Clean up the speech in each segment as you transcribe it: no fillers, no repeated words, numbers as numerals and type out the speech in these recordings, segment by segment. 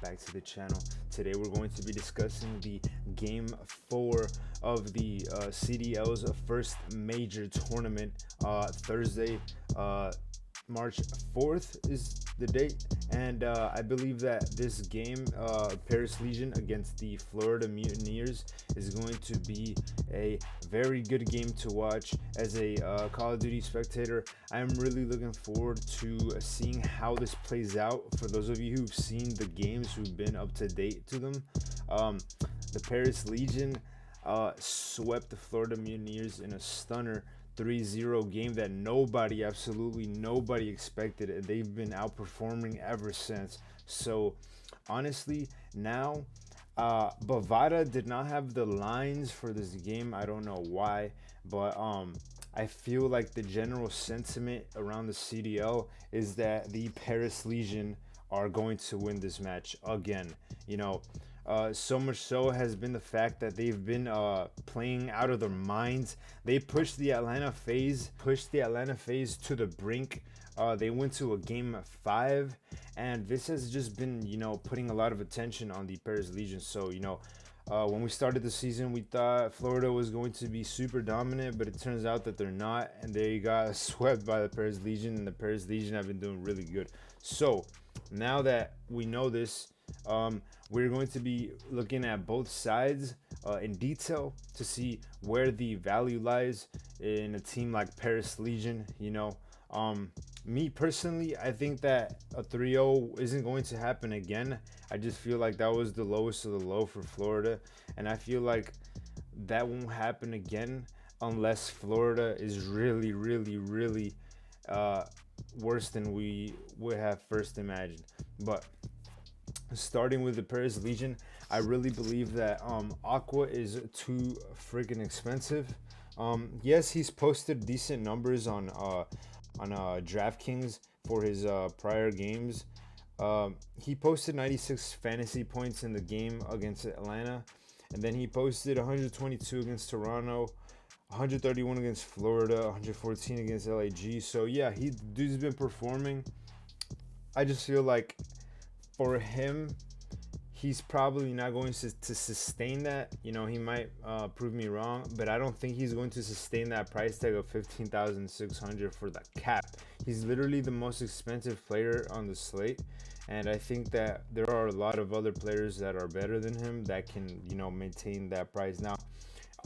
back to the channel. Today we're going to be discussing the game 4 of the CDL's first major tournament. Thursday, March 4th is the date, and I believe that this game, Paris Legion against the Florida Mutineers, is going to be a very good game to watch. As a Call of Duty spectator, I'm really looking forward to seeing how this plays out. For those of you who've seen the games, who've been up to date to them, the Paris Legion swept the Florida Mutineers in a stunner 3-0 game that absolutely nobody expected, and they've been outperforming ever since. So honestly, now Bovada did not have the lines for this game. I don't know why, but I feel like the general sentiment around the CDL is that the Paris Legion are going to win this match again. So much so has been the fact that they've been playing out of their minds. They pushed the Atlanta phase to the brink. They went to a game 5, and this has just been, putting a lot of attention on the Paris Legion. So, when we started the season, we thought Florida was going to be super dominant, but it turns out that they're not, and they got swept by the Paris Legion, and the Paris Legion have been doing really good. So, now that we know this, we're going to be looking at both sides in detail to see where the value lies in a team like Paris Legion. Me personally, I think that a 3-0 isn't going to happen again. I just feel like that was the lowest of the low for Florida, and I feel like that won't happen again unless Florida is really, really, really worse than we would have first imagined. But starting with the Paris Legion, I really believe that Aqua is too freaking expensive. Yes, he's posted decent numbers on Draftkings for his prior games. He posted 96 fantasy points in the game against Atlanta, and then he posted 122 against Toronto, 131 against Florida, 114 against LAG. So yeah, dude's been performing. I just feel like for him, he's probably not going to sustain that. He might prove me wrong, but I don't think he's going to sustain that price tag of 15,600 for the cap. He's literally the most expensive player on the slate, and I think that there are a lot of other players that are better than him that can, maintain that price. Now,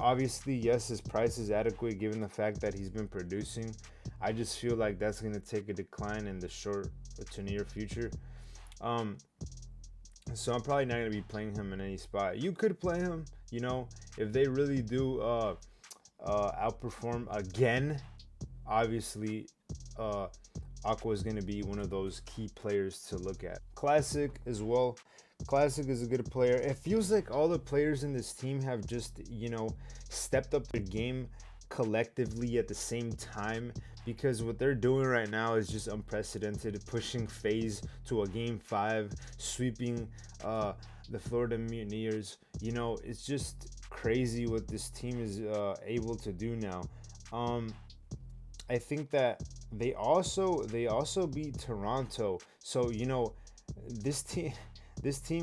obviously, yes, his price is adequate given the fact that he's been producing. I just feel like that's going to take a decline in the short to near future. So I'm probably not going to be playing him in any spot. You could play him, if they really do outperform again. Obviously, Aqua is going to be one of those key players to look at. Classic as well. Classic is a good player. It feels like all the players in this team have just, stepped up their game collectively at the same time, because what they're doing right now is just unprecedented, pushing FaZe to a game 5, sweeping the Florida Mutineers. It's just crazy what this team is able to do now. I think that they also beat Toronto. So this team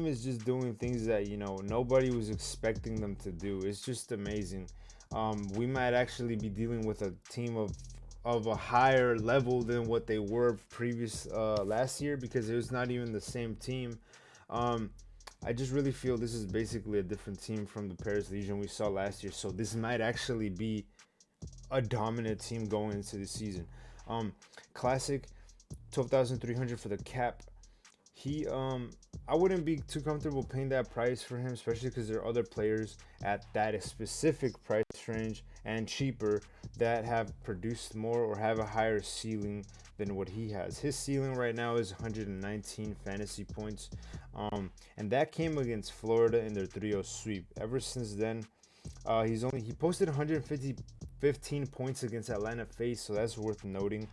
is just doing things that nobody was expecting them to do. It's just amazing. We might actually be dealing with a team of a higher level than what they were previous last year, because it was not even the same team. I just really feel this is basically a different team from the Paris Legion we saw last year. So this might actually be a dominant team going into the season. Classic, 12,300 for the cap. I wouldn't be too comfortable paying that price for him, especially because there are other players at that specific price range and cheaper that have produced more or have a higher ceiling than what he has. His ceiling right now is 119 fantasy points, and that came against Florida in their 3-0 sweep. Ever since then, he posted 115 points against Atlanta FaZe, so that's worth noting.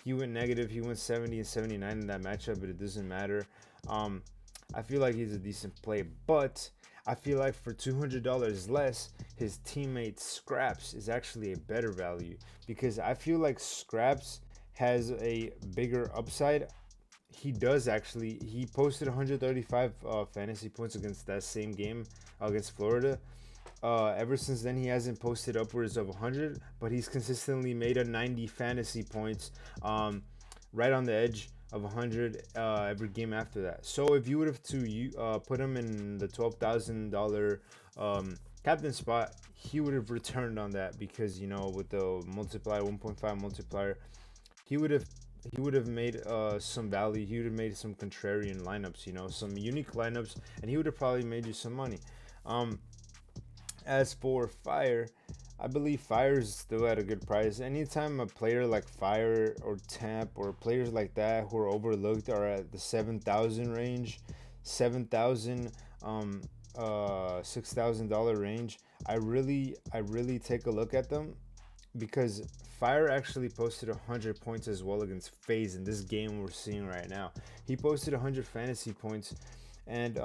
He went negative. He went 70 and 79 in that matchup, but it doesn't matter. I feel like he's a decent play, but I feel like for $200 less, his teammate Scraps is actually a better value, because I feel like Scraps has a bigger upside. he does actually. He posted 135 fantasy points against that same game against Florida. Ever since then, he hasn't posted upwards of 100, but he's consistently made a 90 fantasy points, right on the edge of 100 every game after that. So if you would have to put him in the $12,000 captain spot, he would have returned on that because with the multiplier 1.5 multiplier, he would have he would have made some value. He would have made some contrarian lineups, some unique lineups, and he would have probably made you some money. Um, as for Fire, I believe Fire is still at a good price. Anytime a player like Fire or Tamp or players like that who are overlooked are at the 7,000 range, 7,000, $6,000 range, I really take a look at them because Fire actually posted 100 points as well against FaZe in this game we're seeing right now. He posted 100 fantasy points, and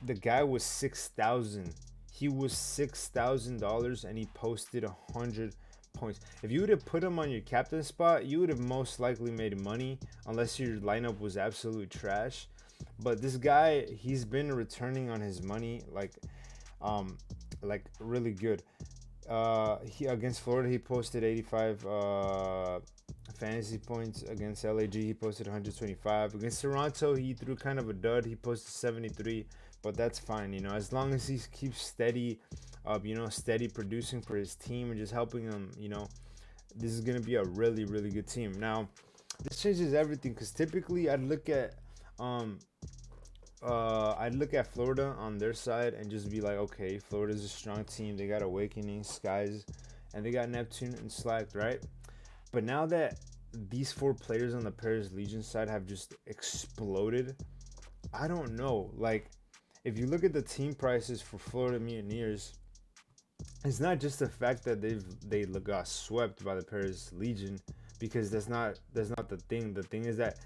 the guy was 6,000. He was $6,000, and he posted 100 points. If you would have put him on your captain spot, you would have most likely made money, unless your lineup was absolute trash. But this guy, he's been returning on his money um, really good. He against Florida, he posted 85 fantasy points. Against LAG, he posted 125. Against Toronto, he threw kind of a dud. He posted 73, but that's fine. As long as he keeps steady, steady producing for his team and just helping them. This is gonna be a really, really good team. Now, this changes everything because typically um, I'd look at Florida on their side and just be like, okay, Florida's a strong team. They got Awakening, Skies, and they got Neptune and Slacked, right? But now that these four players on the Paris Legion side have just exploded, I don't know. Like, if you look at the team prices for Florida Mutineers, it's not just the fact that they got swept by the Paris Legion, because that's not the thing. The thing is that,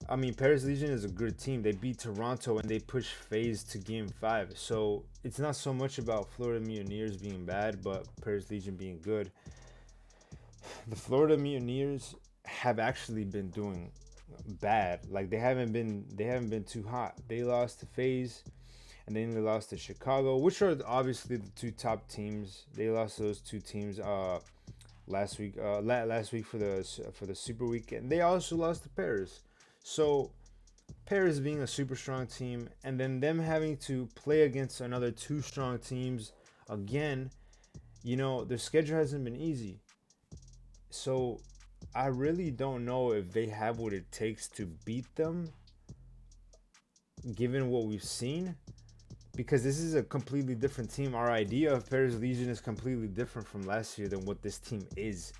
I mean, Paris Legion is a good team. They beat Toronto and they pushed FaZe to Game 5. So it's not so much about Florida Mutineers being bad, but Paris Legion being good. The Florida Mutineers have actually been doing bad. Like, they haven't been too hot. They lost to FaZe, and then they lost to Chicago, which are obviously the two top teams. They lost those two teams last week for the Super Week, and they also lost to Paris. So Paris being a super strong team, and then them having to play against another two strong teams again, their schedule hasn't been easy. So I really don't know if they have what it takes to beat them, given what we've seen, because this is a completely different team. Our idea of Paris Legion is completely different from last year than what this team is.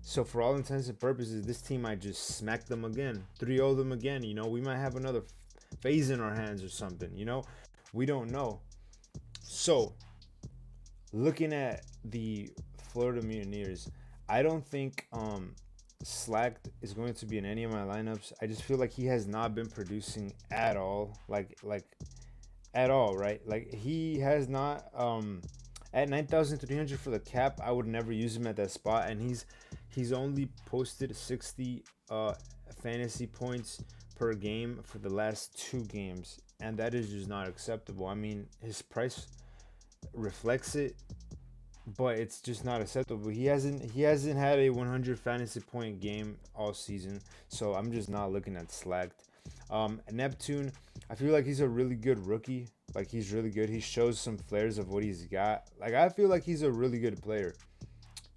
So for all intents and purposes, this team might just smack them again, 3-0 them again. We might have another phase in our hands or something. We don't know. So looking at the Florida Mutineers, I don't think Slacked is going to be in any of my lineups. I just feel like he has not been producing at all, like at all, right? Like, he has not. At 9,300 for the cap, I would never use him at that spot, and he's only posted 60 fantasy points per game for the last two games, and that is just not acceptable. I mean, his price reflects it, but it's just not acceptable. He hasn't had a 100 fantasy point game all season, so I'm just not looking at Slacked. Neptune, I feel like he's a really good rookie. Like, he's really good. He shows some flares of what he's got. Like, I feel like he's a really good player.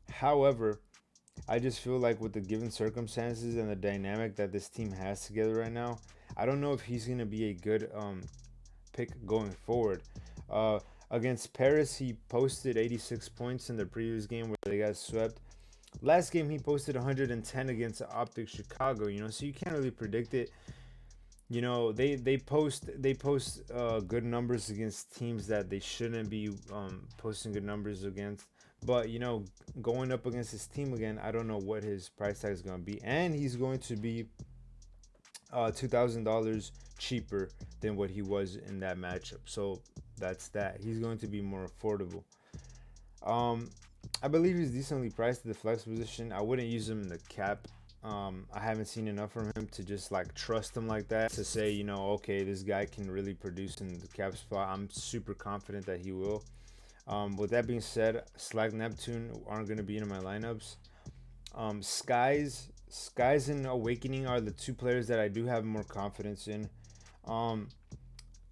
However, I just feel like with the given circumstances and the dynamic that this team has together right now, I don't know if he's gonna be a good pick going forward. Against Paris, he posted 86 points in the previous game where they got swept. Last game, he posted 110 against Optic Chicago. So you can't really predict it. They post good numbers against teams that they shouldn't be posting good numbers against. But going up against his team again, I don't know what his price tag is going to be, and he's going to be $2,000 cheaper than what he was in that matchup. So that's that. He's going to be more affordable. Um, I believe he's decently priced at the flex position. I wouldn't use him in the cap. I haven't seen enough from him to just like trust him like that to say, okay, this guy can really produce in the cap spot. I'm super confident that he will. With that being said, Slag Neptune aren't going to be in my lineups. Skies and Awakening are the two players that I do have more confidence in. Um,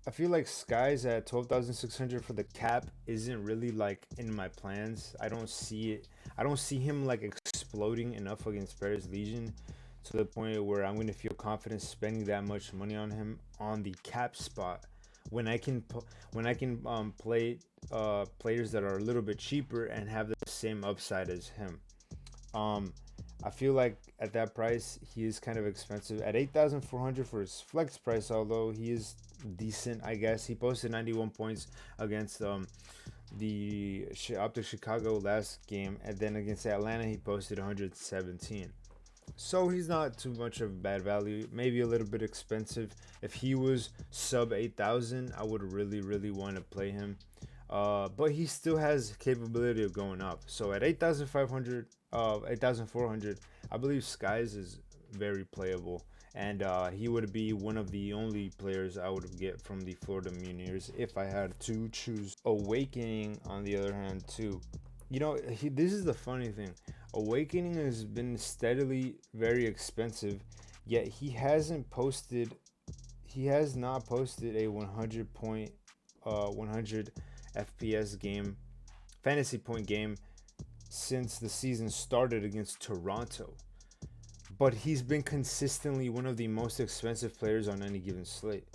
I feel like Skies at 12,600 for the cap isn't really like in my plans. I don't see it. I don't see him like exploding enough against Paris Legion to the point where I'm going to feel confident spending that much money on him on the cap spot when I can play players that are a little bit cheaper and have the same upside as him. Um, I feel like at that price, he is kind of expensive. At 8,400 for his flex price, although he is decent, I guess. He posted 91 points against the Optic Chicago last game, and then against Atlanta, he posted 117. So he's not too much of bad value. Maybe a little bit expensive. If he was sub 8,000, I would really, really want to play him. But he still has capability of going up. So at 8,500, 8,400, I believe Skies is very playable. And he would be one of the only players I would get from the Florida Mutineers if I had to choose. Awakening, on the other hand, too. This is the funny thing. Awakening has been steadily very expensive, yet he has not posted a 100 point 100 FPS game, fantasy point game since the season started against Toronto. But he's been consistently one of the most expensive players on any given slate.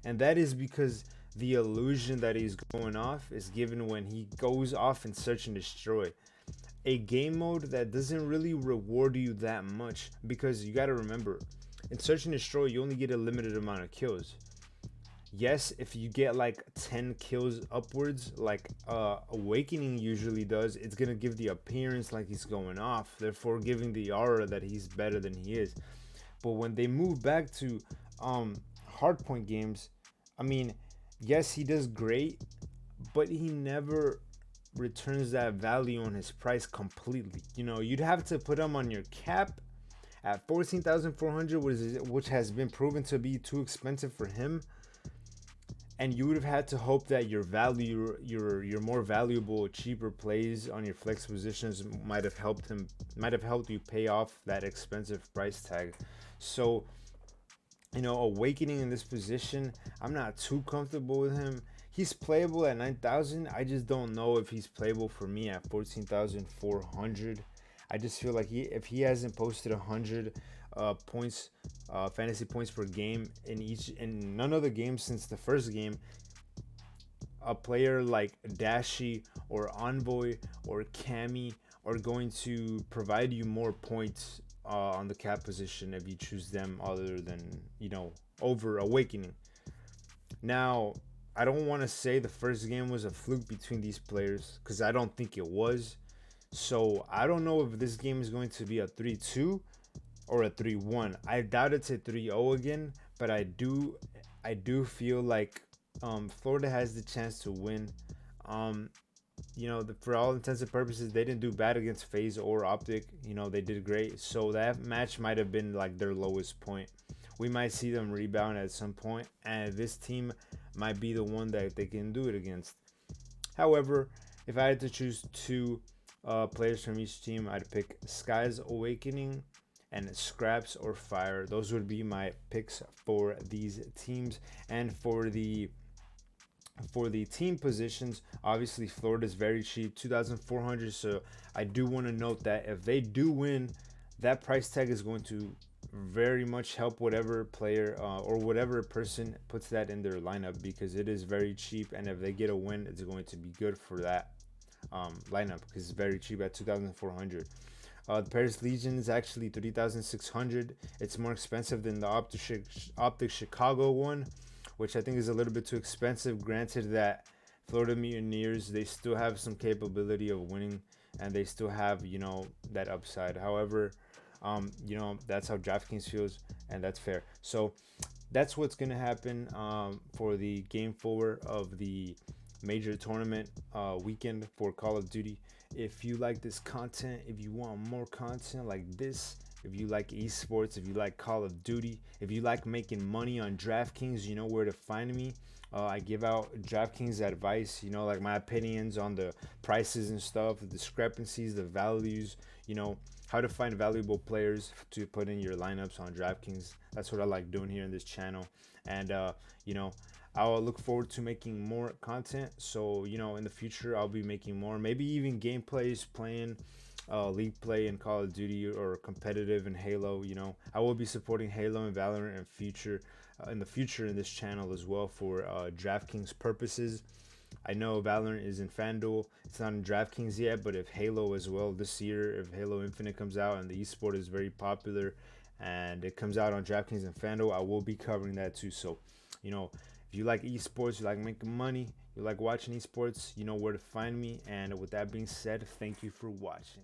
And that is because the illusion that he's going off is given when he goes off and search and destroy, a game mode that doesn't really reward you that much, because you got to remember, in search and destroy you only get a limited amount of kills. Yes, if you get like 10 kills upwards, like Awakening usually does, it's gonna give the appearance like he's going off, therefore giving the aura that he's better than he is. But when they move back to um hardpoint games, I mean, yes, he does great, but he never returns that value on his price completely. You'd have to put him on your cap at 14,400, which has been proven to be too expensive for him, and you would have had to hope that your more valuable, cheaper plays on your flex positions might have helped you pay off that expensive price tag. So, Awakening in this position, I'm not too comfortable with him. He's playable at 9,000. I just don't know if he's playable for me at 14,400. I just feel like if he hasn't posted 100 points, fantasy points per game in none of the games since the first game, a player like Dashi or Envoy or Cammy are going to provide you more points on the cap position if you choose them other than, over Awakening. Now, I don't want to say the first game was a fluke between these players because I don't think it was. So I don't know if this game is going to be a 3-2 or a 3-1. I doubt it's a 3-0 again, but I do feel like Florida has the chance to win. Um, for all intents and purposes, they didn't do bad against FaZe or Optic. They did great. So that match might have been like their lowest point. We might see them rebound at some point, and this team might be the one that they can do it against. However, if I had to choose two players from each team, I'd pick Skies Awakening and Scraps or Fire. Those would be my picks for these teams. And for the team positions, obviously Florida is very cheap, 2,400. So I do want to note that if they do win, that price tag is going to very much help whatever player or whatever person puts that in their lineup, because it is very cheap, and if they get a win, it's going to be good for that lineup because it's very cheap at 2,400. The Paris Legion is actually 3,600. It's more expensive than the Optic Chicago one, which I think is a little bit too expensive. Granted that Florida Mutineers, they still have some capability of winning, and they still have that upside. However, that's how Draftkings feels, and that's fair. So that's what's gonna happen for the game forward of the major tournament weekend for Call of Duty. If you like this content, if you want more content like this, if you like esports, if you like Call of Duty, if you like making money on DraftKings, you know where to find me. I give out DraftKings advice, you know, like my opinions on the prices and stuff, the discrepancies, the values, you know, how to find valuable players to put in your lineups on DraftKings. That's what I like doing here in this channel. And, you know, I'll look forward to making more content. So, you know, in the future, I'll be making more, maybe even gameplays, playing league play in Call of Duty or competitive in Halo. You know, I will be supporting Halo and Valorant in the future in this channel as well for DraftKings purposes. I know Valorant is in FanDuel. It's not in DraftKings yet, but if Halo as well this year, if Halo Infinite comes out and the esport is very popular and it comes out on DraftKings and FanDuel, I will be covering that too. So, you know, if you like esports, you like making money, you like watching esports, you know where to find me. And with that being said, thank you for watching.